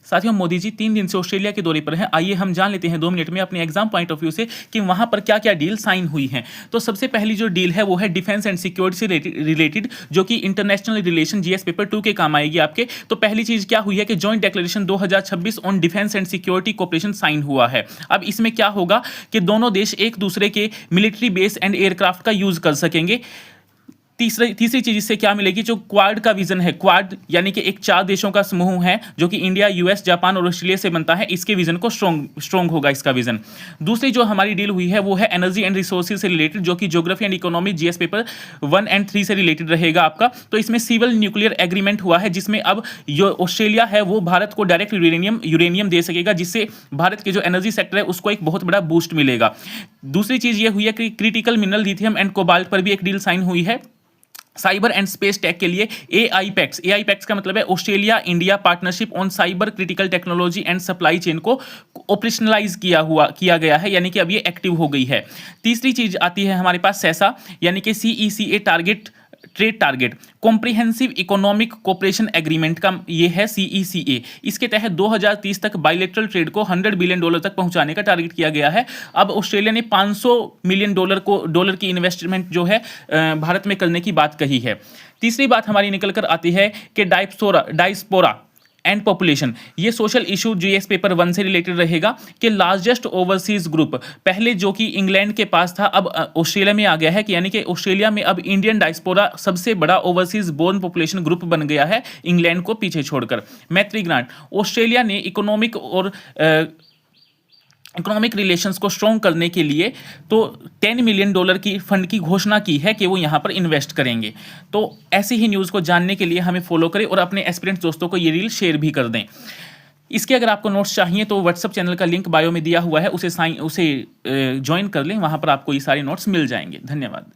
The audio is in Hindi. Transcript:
साथियों, मोदी जी 3 दिन से ऑस्ट्रेलिया के दौरे पर हैं। आइए हम जान लेते हैं 2 मिनट में अपने एग्जाम पॉइंट ऑफ व्यू से कि वहां पर क्या क्या डील साइन हुई हैं। तो सबसे पहली जो डील है वो है डिफेंस एंड सिक्योरिटी से रिलेटेड, जो कि इंटरनेशनल रिलेशन जीएस पेपर 2 के काम आएगी आपके। तो पहली चीज क्या हुई है कि joint declaration 2026 on defence and security cooperation sign हुआ है। अब इसमें क्या होगा कि दोनों देश एक दूसरे के मिलिट्री बेस एंड एयरक्राफ्ट का यूज कर सकेंगे। तीसरी चीज इससे क्या मिलेगी, जो क्वाड का विजन है, क्वाड यानी कि एक 4 देशों का समूह है जो कि इंडिया, यूएस, जापान और ऑस्ट्रेलिया से बनता है, इसके विजन को स्ट्रॉन्ग होगा इसका विजन। दूसरी जो हमारी डील हुई है वो है एनर्जी एंड रिसोर्सेज से रिलेटेड, जो कि geography and economy GS paper 1 और 3 से रिलेटेड रहेगा आपका। तो इसमें सिविल न्यूक्लियर एग्रीमेंट हुआ है, जिसमें अब जो ऑस्ट्रेलिया है वो भारत को डायरेक्ट यूरेनियम दे सकेगा, जिससे भारत के जो एनर्जी सेक्टर है उसको एक बहुत बड़ा बूस्ट मिलेगा। दूसरी चीज ये हुई है कि critical mineral lithium and cobalt पर भी एक डील साइन हुई है। साइबर एंड स्पेस टेक के लिए एआईपैक्स का मतलब है Australia India partnership on cyber critical technology and supply chain को ऑपरेशनलाइज किया गया है, यानी कि अब ये एक्टिव हो गई है। तीसरी चीज आती है हमारे पास सेसा, यानी कि CECA trade target comprehensive economic cooperation agreement का ये है सीईसीए। इसके तहत 2030 तक बायलैटरल ट्रेड को $100 बिलियन तक पहुंचाने का टारगेट किया गया है। अब ऑस्ट्रेलिया ने $500 मिलियन डॉलर की इन्वेस्टमेंट जो है भारत में करने की बात कही है। तीसरी बात हमारी निकल कर आती है कि डायस्पोरा एंड पॉपुलेशन, ये सोशल इशू जीएस पेपर 1 से रिलेटेड रहेगा कि लार्जेस्ट ओवरसीज ग्रुप, पहले जो कि इंग्लैंड के पास था अब ऑस्ट्रेलिया में आ गया है, कि यानी कि ऑस्ट्रेलिया में अब इंडियन डायस्पोरा सबसे बड़ा ओवरसीज बोर्न पॉपुलेशन ग्रुप बन गया है, इंग्लैंड को पीछे छोड़कर। मैत्री ग्रांट, ऑस्ट्रेलिया ने इकोनॉमिक रिलेशंस को स्ट्रॉन्ग करने के लिए तो $10 मिलियन की फंड की घोषणा की है कि वो यहाँ पर इन्वेस्ट करेंगे। तो ऐसी ही न्यूज़ को जानने के लिए हमें फॉलो करें और अपने एस्पिरेंट दोस्तों को ये रील शेयर भी कर दें। इसके अगर आपको नोट्स चाहिए तो व्हाट्सएप चैनल का लिंक बायो में दिया हुआ है, उसे ज्वाइन कर लें, वहाँ पर आपको ये सारे नोट्स मिल जाएंगे। धन्यवाद।